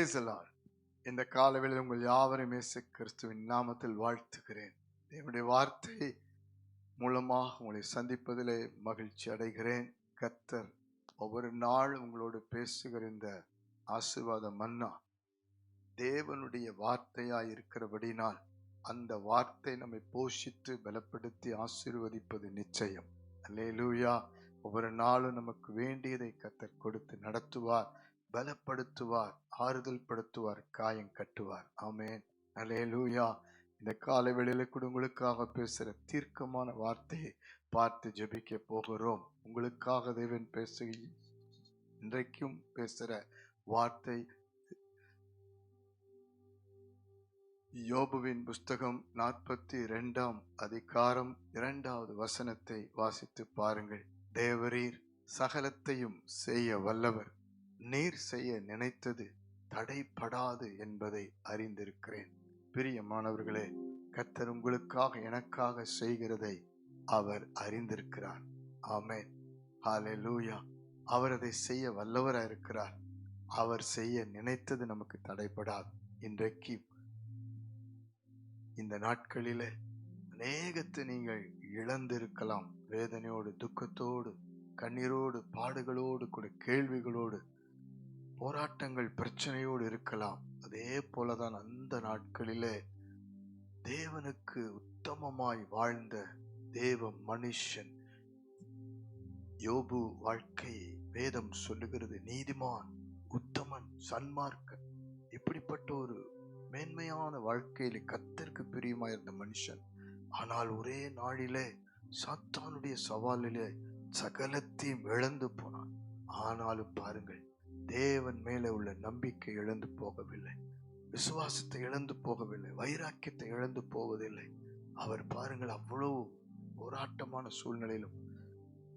Praise the Lord. இந்த காலவேளையில் உங்கள் யாவரையும் இயேசு கிறிஸ்துவின் நாமத்தில் வாழ்த்துகிறேன். தேவனுடைய வார்த்தை மூலமாக உங்களை சந்திப்பதிலே மகிழ்ச்சி அடைகிறேன். கர்த்தர் ஒவ்வொரு நாளும் உங்களோடு பேசுகிற இந்த ஆசீர்வாத மன்னா தேவனுடைய வார்த்தையாய் இருக்கிறபடினால் அந்த வார்த்தை நம்மை போஷித்து பலப்படுத்தி ஆசீர்வதிப்பது நிச்சயம். அல்லேலூயா. ஒவ்வொரு நாளும் நமக்கு வேண்டியதை கர்த்தர் கொடுத்து நடத்துவார், பலப்படுத்துவார், ஆறுதல் படுத்துவார், காயம் கட்டுவார். ஆமென். அல்லேலூயா. இந்த காலை வேளையில கூட உங்களுக்காக பேசுகிற தீர்க்கமான வார்த்தையை பார்த்து ஜெபிக்க போகிறோம். உங்களுக்காக தேவன் இன்றைக்கும் பேசுகிற வார்த்தை யோபுவின் புஸ்தகம் 42 அதிகாரம் 2வது வசனத்தை வாசித்து பாருங்கள். தேவரீர் சகலத்தையும் செய்ய வல்லவர், நீர் செய்ய நினைத்தது தடைப்படாது என்பதை அறிந்திருக்கிறேன். பிரியமானவர்களே, கர்த்தர் உங்களுக்காக எனக்காக செய்கிறதை அவர் அறிந்திருக்கிறார். ஆமென். ஹல்லேலூயா. அவர் அதை செய்ய வல்லவராய் இருக்கிறார். அவர் செய்ய நினைத்தது நமக்கு தடைப்படாது. இன்றைக்கு இந்த நாட்களிலே அநேகத்தை நீங்கள் இழந்திருக்கலாம். வேதனையோடு, துக்கத்தோடு, கண்ணீரோடு, பாடுகளோடு, கூட கேள்விகளோடு, போராட்டங்கள், பிரச்சனையோடு இருக்கலாம். அதே போலதான் அந்த நாட்களிலே தேவனுக்கு உத்தமமாய் வாழ்ந்த தேவ மனுஷன் யோபு வாழ்க்கையை வேதம் சொல்லுகிறது. நீதிமான், உத்தமன், சன்மார்க்கன், இப்படிப்பட்ட ஒரு மேன்மையான வாழ்க்கையில கர்த்தருக்கு பிரியமாயிருந்த மனுஷன். ஆனால் ஒரே நாளிலே சாத்தானுடைய சவாலிலே சகலத்தையும் இழந்து போனான். ஆனாலும் பாருங்கள், தேவன் மேலே உள்ள நம்பிக்கை இழந்து போகவில்லை, விசுவாசத்தை இழந்து போகவில்லை, வைராக்கியத்தை இழந்து போவதில்லை. அவர் பாருங்கள், அவ்வளவு போராட்டமான சூழ்நிலையிலும்,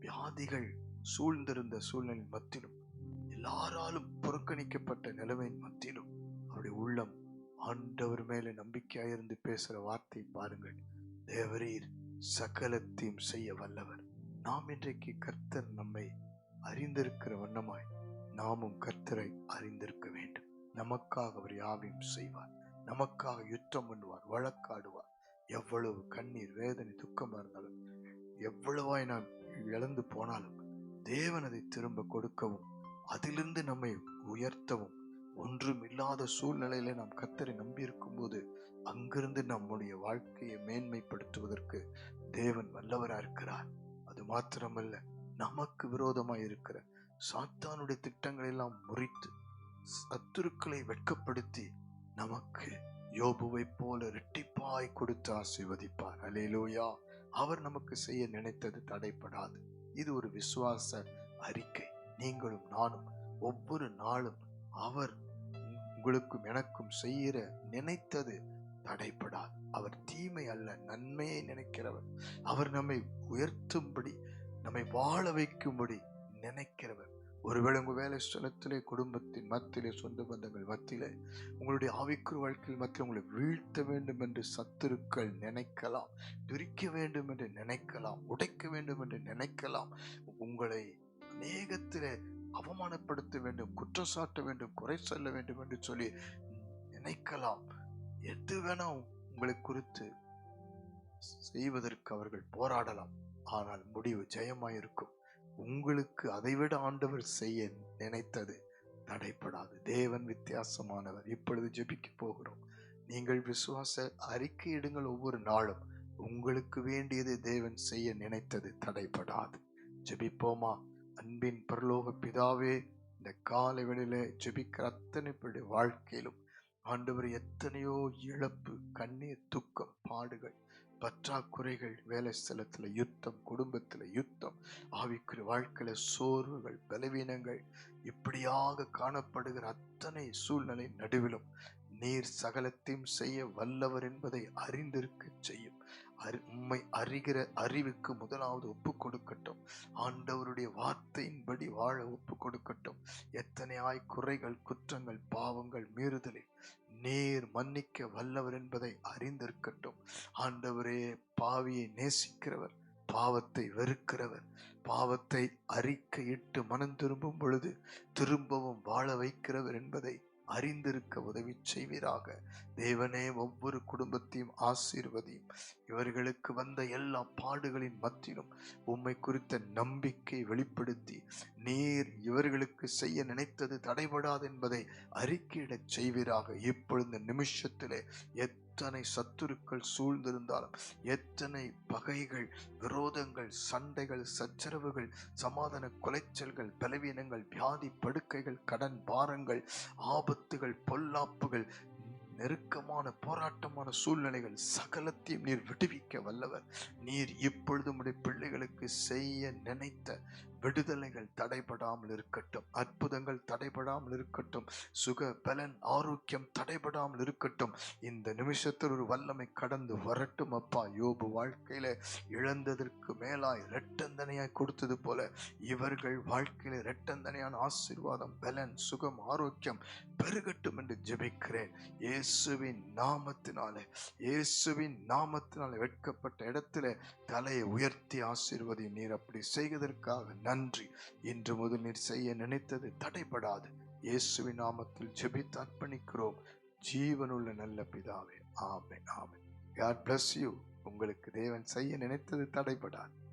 வியாதிகள் சூழ்ந்திருந்த சூழ்நிலை மத்தியிலும், எல்லாராலும் புறக்கணிக்கப்பட்ட நிலைமையின் மத்தியிலும் அவருடைய உள்ளம் ஆண்டவர் மேலே நம்பிக்கையாயிருந்து பேசுற வார்த்தை பாருங்கள். தேவரீர் சகலத்தையும் செய்ய வல்லவர். நாம் இன்றைக்கு கர்த்தர் நம்மை அறிந்திருக்கிற வண்ணமாய் நாமும் கர்த்தரை அறிந்திருக்க வேண்டும். நமக்காக அவர் யாவையும் செய்வார், நமக்காக யுத்தம் பண்ணுவார், வழக்காடுவார். எவ்வளவு கண்ணீர், வேதனை, துக்கமா இருந்தாலும், எவ்வளவாய் நாம் இழந்து போனாலும் தேவன் அதை திரும்ப கொடுக்கவும், அதிலிருந்து நம்மை உயர்த்தவும், ஒன்றும் இல்லாத சூழ்நிலையில நாம் கர்த்தரை நம்பி இருக்கும் போது அங்கிருந்து நம்முடைய வாழ்க்கையை மேன்மைப்படுத்துவதற்கு தேவன் வல்லவரா இருக்கிறார். அது மாத்திரமல்ல, நமக்கு விரோதமாய் இருக்கிற சாத்தானுடைய திட்டங்களை எல்லாம் முறித்து சத்துருக்களை வெட்கப்படுத்தி நமக்கு யோபுவை போல இரட்டிப்பாய் கொடுத்து ஆசீர்வதிப்பார். அல்லேலூயா. அவர் நமக்கு செய்ய நினைத்தது தடைப்படாது. இது ஒரு விசுவாச அறிக்கை. நீங்களும் நானும் ஒவ்வொரு நாளும் அவர் உங்களுக்கும் எனக்கும் செய்கிற நினைத்தது தடைப்படாது. அவர் தீமை அல்ல, நன்மையை நினைக்கிறவர். அவர் நம்மை உயர்த்தும்படி, நம்மை வாழ வைக்கும்படி நினைக்கிறவர். ஒருவேளை உங்க வேலை ஸ்தலத்திலே, குடும்பத்தின் மத்தியிலே, சொந்த பந்தங்கள் மத்தியிலே, உங்களுடைய ஆவிக்குரிய வாழ்க்கையில் மத்தியில் உங்களை வீழ்த்த வேண்டும் என்று சத்துருக்கள் நினைக்கலாம், பிரிக்க வேண்டும் என்று நினைக்கலாம், உடைக்க வேண்டும் என்று நினைக்கலாம், உங்களை அநேகத்திலே அவமானப்படுத்த வேண்டும், குற்றம் சாட்ட வேண்டும், குறை சொல்ல வேண்டும் என்று சொல்லி நினைக்கலாம். எது வேணா உங்களை குறித்து செய்வதற்கு அவர்கள் போராடலாம். ஆனால் முடிவு ஜெயமாயிருக்கும். உங்களுக்கு அதைவிட ஆண்டவர் செய்ய நினைத்தது தடைப்படாது. தேவன் வித்தியாசமானவர். இப்பொழுது ஜெபிக்க போகிறோம். நீங்கள் விசுவாச அறிக்கையிடுங்கள். ஒவ்வொரு நாளும் உங்களுக்கு வேண்டியது தேவன் செய்ய நினைத்தது தடைப்படாது. ஜெபிப்போமா? அன்பின் பரலோக பிதாவே, இந்த காலை வேளையில ஜெபிக்கிற அத்தனை பேருடைய வாழ்க்கையிலும் ஆண்டவர் எத்தனையோ இழப்பு, கண்ணீர், துக்கம், பாடுகள், பற்றாக்குறைகள், வேலை ஸ்தலத்துல யுத்தம், குடும்பத்துல யுத்தம், ஆவிக்குரிய வாழ்க்கையில சோர்வுகள், பலவீனங்கள், இப்படியாக காணப்படுகிற அத்தனை சூழ்நிலை நடுவிலும் நீர் சகலத்தையும் செய்ய வல்லவர் என்பதை அறிந்திருக்க செய்யும். உம்மை அறிகிற அறிவுக்கு முதலாவது ஒப்பு கொடுக்கட்டும். ஆண்டவருடைய வார்த்தையின்படி வாழ ஒப்பு கொடுக்கட்டும். எத்தனையாய் குறைகள், குற்றங்கள், பாவங்கள், மீறுதலை நீர் மன்னிக்க வல்லவர் என்பதை அறிந்திருக்கட்டும். ஆண்டவரே, பாவியை நேசிக்கிறவர், பாவத்தை வெறுக்கிறவர், பாவத்தை அறிக்கையிட்டு மனம் திரும்பும் பொழுது திரும்பவும் வாழ வைக்கிறவர் என்பதை அறிந்திருக்க உதவி செய்வீராக. தேவனே, ஒவ்வொரு குடும்பத்தையும் ஆசீர்வதியும். இவர்களுக்கு வந்த எல்லா பாடுகளின் மத்தியிலும் உம்மை குறித்த நம்பிக்கை வெளிப்படுத்தி நீர் இவர்களுக்கு செய்ய நினைத்தது தடைபடாது என்பதை அறிக்கையிடச் செய்வீராக. இப்பொழுது நிமிஷத்திலே எத்தனை சத்துருக்கள் சூழ்ந்திருந்தாலும், எத்தனை பகைகள், விரோதங்கள், சண்டைகள், சச்சரவுகள், சமாதான குலைச்சல்கள், பலவீனங்கள், வியாதி படுக்கைகள், கடன் பாரங்கள், ஆபத்துகள், பொல்லாப்புகள், நெருக்கமான போராட்டமான சூழ்நிலைகள் சகலத்தையும் நீர் விடுவிக்க வல்லவர். நீர் இப்பொழுது உம்முடைய பிள்ளைகளுக்கு செய்ய நினைத்த விடுதலைகள் தடைபடாமல் இருக்கட்டும். அற்புதங்கள் தடைபடாமல் இருக்கட்டும். சுக பலன் ஆரோக்கியம் தடைபடாமல் இருக்கட்டும். இந்த நிமிஷத்தில் ஒரு வல்லமை கடந்து வரட்டும் அப்பா. யோபு வாழ்க்கையில இழந்ததற்கு மேலாய் இரட்டந்தனையாய் கொடுத்தது போல இவர்கள் வாழ்க்கையில இரட்டந்தனையான ஆசீர்வாதம், பலன், சுகம், ஆரோக்கியம் பெருகட்டும் என்று ஜெபிக்கிறேன். இயேசுவின் நாமத்தினாலே, இயேசுவின் நாமத்தினாலே வெட்கப்பட்ட இடத்துல தலையை உயர்த்தி ஆசீர்வதி. நீர் அப்படி செய்வதற்காக நன்றி. இன்று முதல் நீர் செய்ய நினைத்தது தடைபடாது. இயேசுவின் நாமத்தில் ஜெபித்து அர்ப்பணிக்கிறோம் ஜீவனுள்ள நல்ல பிதாவே. ஆமென், ஆமென். God bless you. உங்களுக்கு தேவன் செய்ய நினைத்தது தடைபடாது.